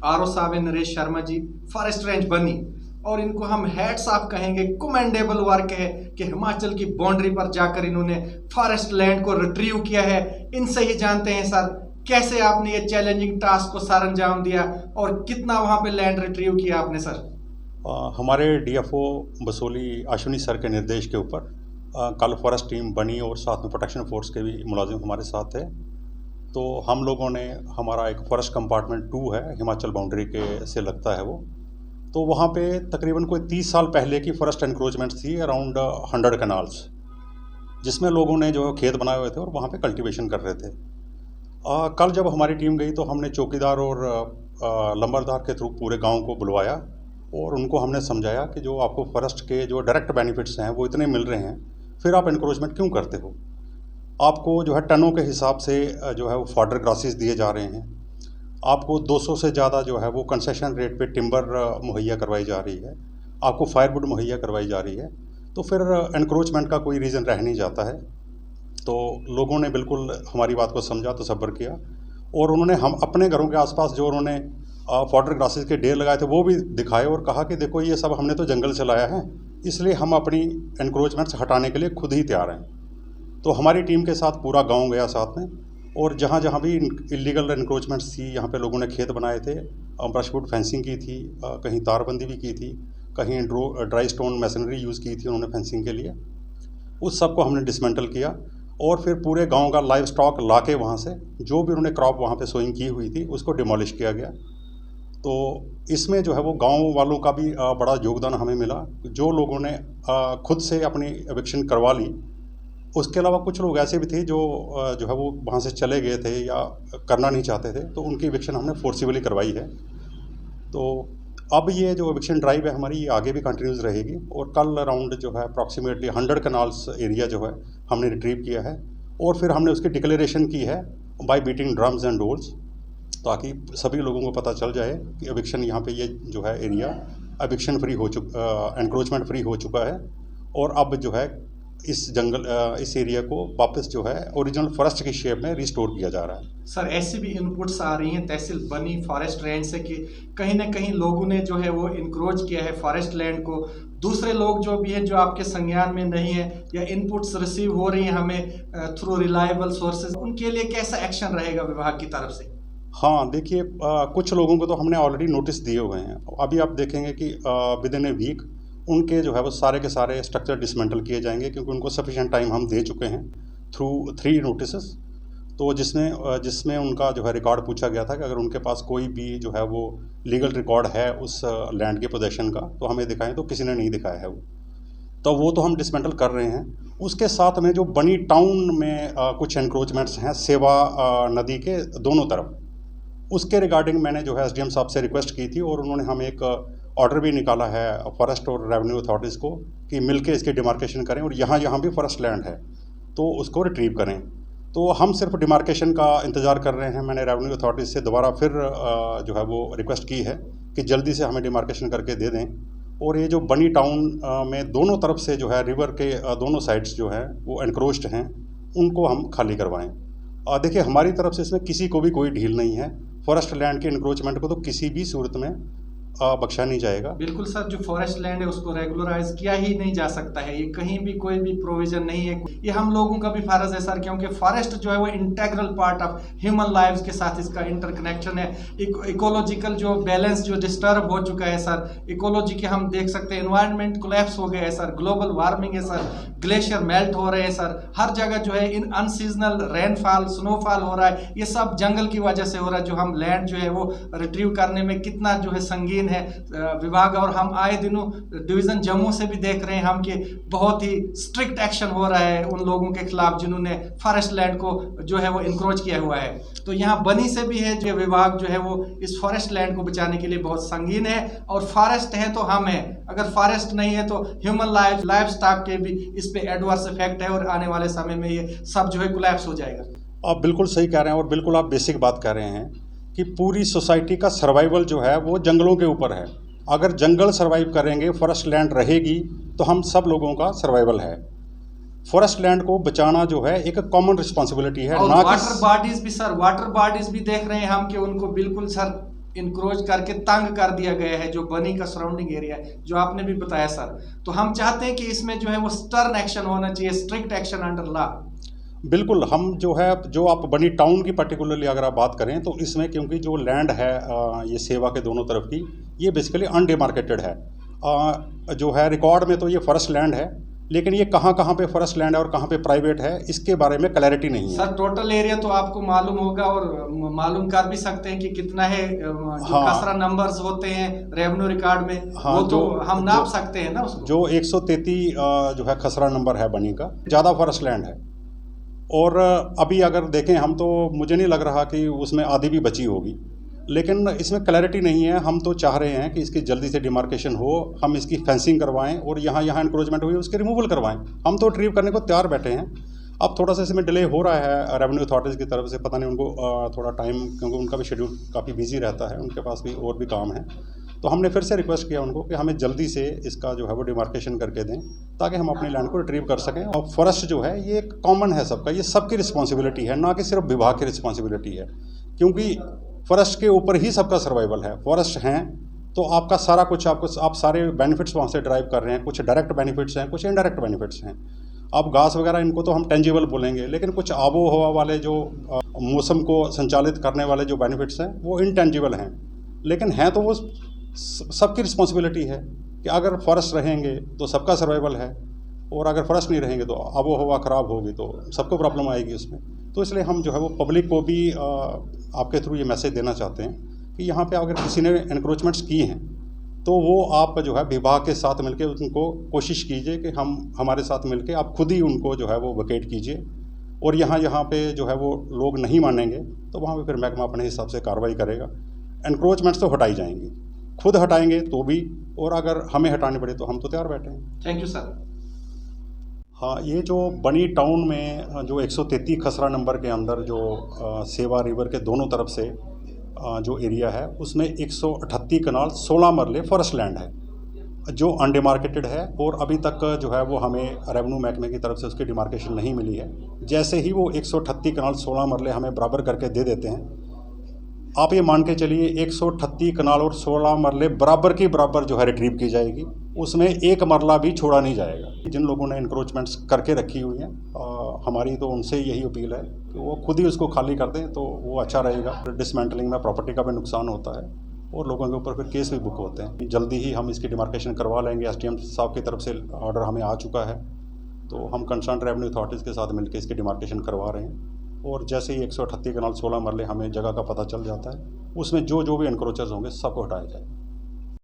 R O साहब Naresh Sharma ji, forest range बनी, और इनको हम हैट्स ऑफ कहेंगे। कमेंडेबल वर्क है कि हिमाचल की बाउंड्री पर जाकर इन्होंने फॉरेस्ट लैंड को रिट्रीव किया है। इनसे ही जानते हैं सर, कैसे आपने ये चैलेंजिंग टास्क को सर अंजाम दिया और कितना वहां पे लैंड रिट्रीव किया आपने सर? हमारे डीएफओ बसोली अश्विनी सर के निर्देश के ऊपर कल फॉरेस्ट टीम बनी और साथ में प्रोटेक्शन फोर्स के भी मुलाजिम हमारे साथ थे। तो हम लोगों ने, हमारा एक फॉरेस्ट कंपार्टमेंट 2 है, हिमाचल बाउंड्री के से लगता है वो, तो वहाँ पे तकरीबन कोई 30 साल पहले की फॉरेस्ट एनक्रोचमेंट थी, अराउंड 100 कनाल्स, जिसमें लोगों ने जो खेत बनाए हुए थे और वहाँ पे कल्टीवेशन कर रहे थे। कल जब हमारी टीम गई तो हमने चौकीदार और लंबरदार के थ्रू पूरे गांव को बुलवाया और उनको हमने समझाया कि जो आपको फॉरेस्ट के जो डायरेक्ट बेनिफिट्स हैं वो इतने मिल रहे हैं, फिर आप एनक्रोचमेंट क्यों करते हो? आपको जो है टनों के हिसाब से जो है वो फॉडर ग्रासेस दिए जा रहे हैं, आपको 200 से ज़्यादा जो है वो कंसेशन रेट पे टिम्बर मुहैया करवाई जा रही है, आपको फायरवुड मुहैया करवाई जा रही है, तो फिर एनक्रोचमेंट का कोई रीज़न रह नहीं जाता है। तो लोगों ने बिल्कुल हमारी बात को समझा, तसब्बर किया, और उन्होंने हम अपने घरों के आसपास जो उन्होंने फॉडर ग्रासेस के ढेर लगाए थे वो भी दिखाए और कहा कि देखो ये सब हमने तो जंगल से लाया है, इसलिए हम अपनी एनक्रोचमेंट्स हटाने के लिए खुद ही तैयार हैं। तो हमारी टीम के साथ पूरा गांव गया साथ में, और जहाँ जहाँ भी इलीगल एनक्रोचमेंट्स थी, यहाँ पे लोगों ने खेत बनाए थे, ब्रशवुड फेंसिंग की थी, कहीं तारबंदी भी की थी, कहीं ड्राई स्टोन मशीनरी यूज़ की थी उन्होंने फेंसिंग के लिए, उस सब को हमने डिसमेंटल किया। और फिर पूरे गांव का लाइव स्टॉक ला के वहाँ से जो भी उन्होंने क्रॉप वहाँ पे सोइंग की हुई थी उसको डिमोलिश किया गया। तो इसमें जो है वो गांव वालों का भी बड़ा योगदान हमें मिला। जो लोगों ने खुद से अपनी एविक्शन करवा ली, उसके अलावा कुछ लोग ऐसे भी थे जो है वो वहाँ से चले गए थे या करना नहीं चाहते थे, तो उनकी एविक्शन हमने फोर्सिबली करवाई है। तो अब ये जो एविक्शन ड्राइव है हमारी, ये आगे भी कंटिन्यूज़ रहेगी, और कल अराउंड जो है अप्रॉक्सीमेटली 100 कनाल्स एरिया जो है हमने रिट्रीव किया है, और फिर हमने उसकी डिक्लेरेशन की है bye beating drums and doles, ताकि सभी लोगों को पता चल जाए कि एविक्शन यहाँ पे ये जो है एरिया एविक्शन फ्री हो एनक्रोचमेंट फ्री हो चुका है, और अब जो है इस एरिया को वापस जो है ओरिजिनल फॉरेस्ट की शेप में रिस्टोर किया जा रहा है। सर, ऐसी भी इनपुट्स आ रही हैं तहसील बनी फॉरेस्ट रेंज से कि कहीं ना कहीं लोगों ने जो है वो इंक्रोच किया है फॉरेस्ट लैंड को। दूसरे लोग जो भी हैं जो आपके संज्ञान में नहीं है, या इनपुट्स रिसीव हो रही हैं हमें थ्रू रिलायबल सोर्सेज, उनके लिए कैसा एक्शन रहेगा विभाग की तरफ से? हाँ देखिए, कुछ लोगों को तो हमने ऑलरेडी नोटिस दिए हुए हैं। अभी आप देखेंगे कि विद इन ए वीक उनके जो है वो सारे के सारे स्ट्रक्चर डिसमेंटल किए जाएंगे, क्योंकि उनको सफिशिएंट टाइम हम दे चुके हैं थ्रू 3 नोटिसेस। तो जिसमें उनका जो है रिकॉर्ड पूछा गया था कि अगर उनके पास कोई भी जो है वो लीगल रिकॉर्ड है उस लैंड के पोजेशन का तो हमें दिखाएं, तो किसी ने नहीं दिखाया है वो तो हम डिसमेंटल कर रहे हैं। उसके साथ में जो बनी टाउन में कुछ एनक्रोचमेंट्स हैं सेवा नदी के दोनों तरफ, उसके रिगार्डिंग मैंने जो है एसडीएम साहब से रिक्वेस्ट की थी, और उन्होंने हमें एक ऑर्डर भी निकाला है फॉरेस्ट और रेवेन्यू अथॉरिटीज़ को कि मिलके इसकी डिमार्केशन करें, और यहाँ भी फॉरेस्ट लैंड है तो उसको रिट्रीव करें। तो हम सिर्फ डिमार्केशन का इंतज़ार कर रहे हैं। मैंने रेवेन्यू अथॉरिटीज़ से दोबारा फिर जो है वो रिक्वेस्ट की है कि जल्दी से हमें डिमार्केशन करके दे दें, और ये जो बनी टाउन में दोनों तरफ से जो है रिवर के दोनों साइड्स जो हैं वो एनक्रोच्ड हैं, उनको हम खाली करवाएँ। देखिए, हमारी तरफ से इसमें किसी को भी कोई ढील नहीं है। फॉरेस्ट लैंड के इंक्रोचमेंट को तो किसी भी सूरत में बख्शा नहीं जाएगा। बिल्कुल सर, जो फॉरेस्ट लैंड है उसको रेगुलराइज किया ही नहीं जा सकता है, ये कहीं भी कोई भी प्रोविजन नहीं है। ये हम लोगों का भी फर्ज है सर, क्योंकि फॉरेस्ट जो है वो integral part of human lives के साथ इसका इंटरकनेक्शन है। इकोलॉजिकल जो बैलेंस जो डिस्टर्ब हो चुका है सर, इकोलॉजी के हम देख सकते हैं एनवायरनमेंट कोलैप्स हो गया है सर, ग्लोबल वार्मिंग है सर, ग्लेशियर मेल्ट हो रहे हैं सर, हर जगह जो है इन अनसीजनल रेनफॉल स्नोफॉल हो रहा है। ये सब जंगल की वजह से हो रहा है। जो हम लैंड जो है वो रिट्रीव करने में कितना जो है संगीन संगीन है विभाग, और हम आए दिनों डिवीज़न जम्मू से भी देख रहे हैं हम कि बहुत ही स्ट्रिक्ट एक्शन हो रहा है उन लोगों के खिलाफ जिन्होंने फॉरेस्ट लैंड को जो है वो इंक्रोच किया हुआ है। तो यहाँ बनी से भी है जो विभाग जो है वो इस फॉरेस्ट लैंड को बचाने के लिए बहुत संगीन है, और फॉरेस्ट है तो हम हैं, अगर फॉरेस्ट नहीं है तो ह्यूमन लाइफ स्टॉक के भी इस पे एडवर्स इफेक्ट है, और आने वाले समय में ये सब जो है कोलैप्स हो जाएगा। आप बिल्कुल सही कह रहे हैं, और बिल्कुल आप बेसिक बात कह रहे हैं कि पूरी सोसाइटी का सर्वाइवल जो है वो जंगलों के ऊपर है। अगर जंगल सर्वाइव करेंगे, फॉरेस्ट लैंड रहेगी, तो हम सब लोगों का सर्वाइवल है। फॉरेस्ट लैंड को बचाना जो है एक कॉमन रिस्पॉन्सिबिलिटी है। और ना वाटर बॉडीज भी सर, वाटर बॉडीज भी देख रहे हैं हम कि उनको बिल्कुल सर इंक्रोच करके तंग कर दिया गया है, जो बनी का सराउंडिंग एरिया है, जो आपने भी बताया सर। तो हम चाहते हैं कि इसमें जो है वो स्टर्न एक्शन होना चाहिए, स्ट्रिक्ट एक्शन अंडर लॉ। बिल्कुल, हम जो है, जो आप बनी टाउन की पर्टिकुलरली अगर आप बात करें तो इसमें क्योंकि जो लैंड है ये सेवा के दोनों तरफ की, ये बेसिकली अनडिमार्केटेड है। जो है रिकॉर्ड में तो ये फॉरेस्ट लैंड है, लेकिन ये कहाँ कहाँ पे फॉरेस्ट लैंड है और कहाँ पे प्राइवेट है, इसके बारे में क्लैरिटी नहीं है। सर टोटल एरिया तो आपको मालूम होगा, और मालूम कर भी सकते हैं कि कितना है, जो खसरा नंबर्स होते हैं रेवेन्यू रिकॉर्ड में, वो तो हम नाप सकते हैं ना उसको। जो 133 जो है खसरा नंबर है बनी का, ज़्यादा फॉरेस्ट लैंड है। और अभी अगर देखें हम, तो मुझे नहीं लग रहा कि उसमें आधी भी बची होगी, लेकिन इसमें क्लैरिटी नहीं है। हम तो चाह रहे हैं कि इसकी जल्दी से डिमार्केशन हो, हम इसकी फेंसिंग करवाएं, और यहाँ इंक्रोचमेंट हुई उसके रिमूवल करवाएं। हम तो रिट्रीव करने को तैयार बैठे हैं। अब थोड़ा सा इसमें डिले हो रहा है रेवेन्यू अथॉरिटीज़ की तरफ से, पता नहीं उनको थोड़ा टाइम, क्योंकि उनका भी शेड्यूल काफ़ी बिजी रहता है, उनके पास भी और भी काम है। तो हमने फिर से रिक्वेस्ट किया उनको कि हमें जल्दी से इसका जो है वो डिमार्केशन करके दें, ताकि हम अपनी लैंड को रिट्रीव कर सकें। और फॉरेस्ट जो है ये कॉमन है सबका, ये सबकी रिस्पॉन्सिबिलिटी है, ना कि सिर्फ विभाग की रिस्पॉन्सिबिलिटी है, क्योंकि फॉरेस्ट के ऊपर ही सबका सर्वाइवल है। फॉरेस्ट हैं तो आपका सारा कुछ, आप सारे बेनिफिट्स वहाँ से ड्राइव कर रहे हैं। कुछ डायरेक्ट बेनिफिट्स हैं, कुछ इनडायरेक्ट बेनिफिट्स हैं। अब घास वगैरह इनको तो हम टेंजिबल बोलेंगे, लेकिन कुछ आबो हवा वाले जो मौसम को संचालित करने वाले जो बेनिफिट्स हैं वो इनटेंजिबल हैं, लेकिन हैं तो वो सबकी रिस्पॉन्सिबिलिटी है कि अगर फॉरेस्ट रहेंगे तो सबका सर्वाइवल है, और अगर फॉरेस्ट नहीं रहेंगे तो आबो हवा ख़राब होगी तो सबको प्रॉब्लम आएगी उसमें। तो इसलिए हम जो है वो पब्लिक को भी आपके थ्रू ये मैसेज देना चाहते हैं कि यहाँ पे अगर किसी ने एनक्रोचमेंट्स की हैं तो वो आप जो है विभाग के साथ मिलके उनको कोशिश कीजिए कि हमारे साथ मिलके आप खुद ही उनको जो है वो वैकेट कीजिए, और यहाँ पे जो है वो लोग नहीं मानेंगे तो वहाँ पे फिर महकमा अपने हिसाब से कार्रवाई करेगा। एनक्रोचमेंट्स तो हटाई जाएंगी, खुद हटाएंगे तो भी, और अगर हमें हटानी पड़े तो हम तो तैयार बैठे हैं। Thank you sir. हाँ, ये जो बनी टाउन में जो 133 खसरा नंबर के अंदर जो सेवा रिवर के दोनों तरफ से जो एरिया है, उसमें 138 कनाल 16 मरले फॉरेस्ट लैंड है जो अनडिमार्केटेड है, और अभी तक जो है वो हमें रेवेन्यू महकमे की तरफ से उसकी डिमार्केशन नहीं मिली है। जैसे ही वो 138 कनाल 16 मरले हमें बराबर करके दे देते हैं, आप ये मान के चलिए 138 कनाल और 16 मरले बराबर की बराबर जो है रिट्रीव की जाएगी, उसमें एक मरला भी छोड़ा नहीं जाएगा। जिन लोगों ने इंक्रोचमेंट्स करके रखी हुई हैं, हमारी तो उनसे यही अपील है कि वो खुद ही उसको खाली कर दें तो वो अच्छा रहेगा। डिसमेंटलिंग में प्रॉपर्टी का भी नुकसान होता है और लोगों के ऊपर फिर केस भी बुक होते हैं। जल्दी ही हम इसकी डिमार्केशन करवा लेंगे। SDM साहब की तरफ से ऑर्डर हमें आ चुका है, तो हम कंसर्न रेवेन्यू अथॉरिटीज़ के साथ मिलकर इसकी डिमार्केशन करवा रहे हैं। और जैसे ही 138 कनाल 16 मरले हमें जगह का पता चल जाता है, उसमें जो भी इंक्रोचर्स होंगे सबको हटाया जाए।